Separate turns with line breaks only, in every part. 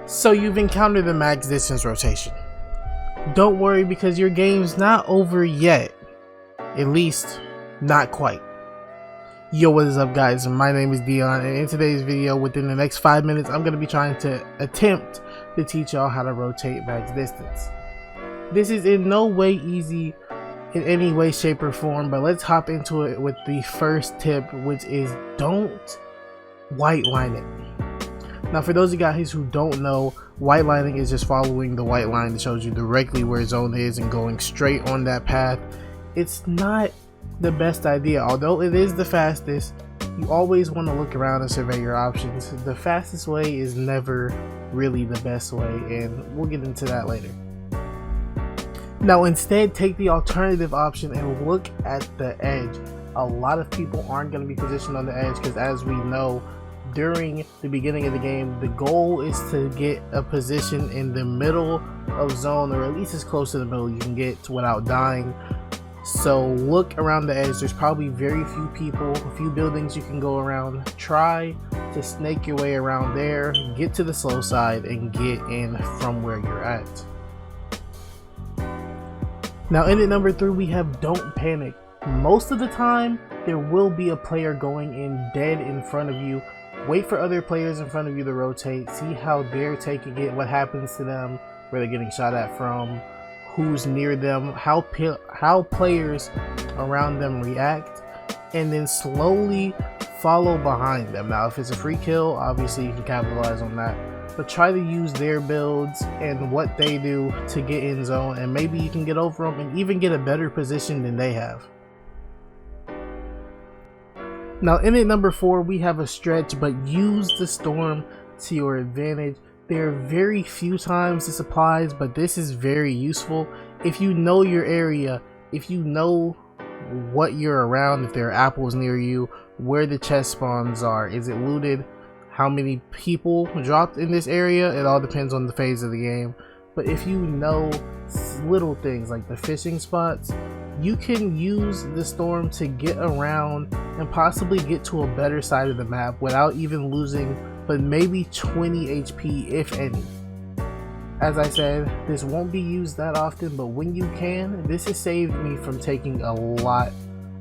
So you've encountered the max distance rotation. Don't worry, because your game's not over yet. At least, not quite. Yo, what is up guys? My name is Dion, and in today's video, within the next 5 minutes, I'm going to be trying to attempt to teach y'all how to rotate max distance. This is in no way easy in any way, shape, or form, but let's hop into it with the first tip, which is don't white line it. Now, for those of you guys who don't know, white lining is just following the white line that shows you directly where zone is and going straight on that path. It's not the best idea, although it is the fastest. You always want to look around and survey your options. The fastest way is never really the best way, and we'll get into that later. Now, instead, take the alternative option and look at the edge. A lot of people aren't going to be positioned on the edge because, as we know, during the beginning of the game, the goal is to get a position in the middle of zone, or at least as close to the middle you can get without dying. So look around the edge. There's probably very few people, a few buildings you can go around. Try to snake your way around there, get to the slow side, and get in from where you're at. Now, in at number 3, we have don't panic. Most of the time there will be a player going in dead in front of you. Wait for other players in front of you to rotate, see how they're taking it, what happens to them, where they're getting shot at from, who's near them, how players around them react, and then slowly follow behind them. Now, if it's a free kill, obviously you can capitalize on that, but try to use their builds and what they do to get in zone, and maybe you can get over them and even get a better position than they have. Now, in at number 4, we have a stretch, but use the storm to your advantage. There are very few times this applies, but this is very useful. If you know your area, if you know what you're around, if there are apples near you, where the chest spawns are, is it looted, how many people dropped in this area, it all depends on the phase of the game. But if you know little things like the fishing spots, you can use the storm to get around and possibly get to a better side of the map without even losing but maybe 20 HP, if any. As I said, this won't be used that often, but when you can, this has saved me from taking a lot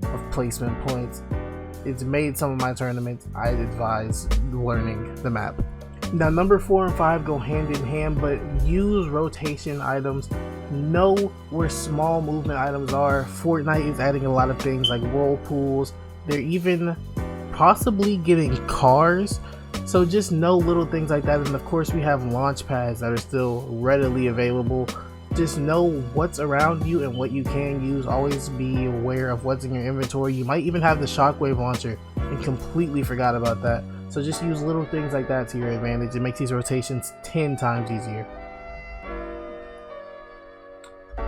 of placement points. It's made some of my tournaments. I advise learning the map. Now, number 4 and 5 go hand in hand, but use rotation items. Know where small movement items are. Fortnite is adding a lot of things like whirlpools. They're even possibly getting cars. So just know little things like that. And of course, we have launch pads that are still readily available. Just know what's around you and what you can use. Always be aware of what's in your inventory. You might even have the shockwave launcher and completely forgot about that. So just use little things like that to your advantage. It makes these rotations 10 times easier.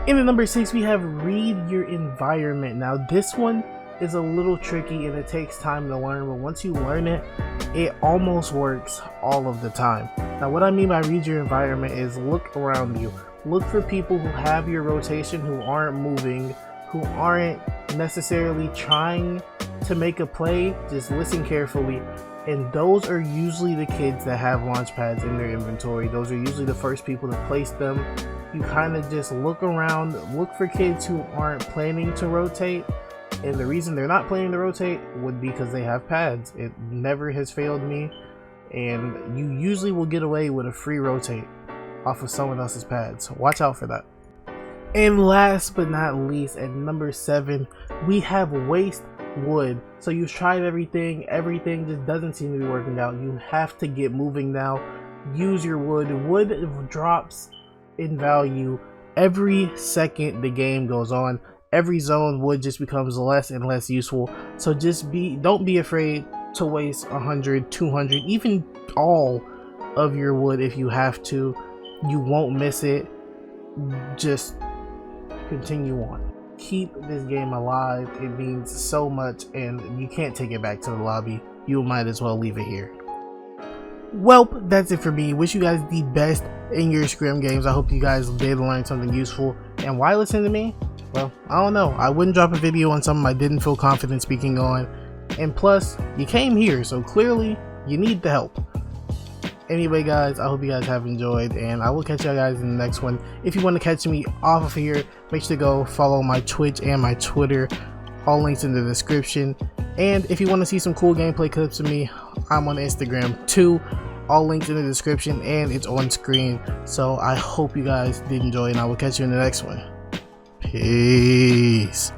In at number 6, we have read your environment. Now, this one is a little tricky and it takes time to learn, but once you learn it, it almost works all of the time. Now, what I mean by read your environment is look around you. Look for people who have your rotation, who aren't moving, who aren't necessarily trying to make a play. Just listen carefully. And those are usually the kids that have launch pads in their inventory. Those are usually the first people to place them. You kind of just look around, look for kids who aren't planning to rotate. And the reason they're not planning to rotate would be because they have pads. It never has failed me. And you usually will get away with a free rotate off of someone else's pads. Watch out for that. And last but not least, at number 7, we have waste wood. So you've tried everything just doesn't seem to be working out. You have to get moving now. Use your wood. Wood drops in value every second the game goes on. Every zone, wood just becomes less and less useful. So just don't be afraid to waste 100, 200, even all of your wood if you have to. You won't miss it. Just continue on. Keep this game alive. It means so much, and you can't take it back to the lobby. You might as well leave it here. Well, that's it for me. Wish you guys the best in your scrim games. I hope you guys did learn something useful. And why listen to me? Well, I don't know. I wouldn't drop a video on something I didn't feel confident speaking on. And plus, you came here, so clearly you need the help. Anyway guys, I hope you guys have enjoyed, and I will catch you guys in the next one. If you want to catch me off of here, make sure to go follow my Twitch and my Twitter, all links in the description. And if you want to see some cool gameplay clips of me, I'm on Instagram too, all links in the description, and it's on screen. So I hope you guys did enjoy, and I will catch you in the next one. Peace.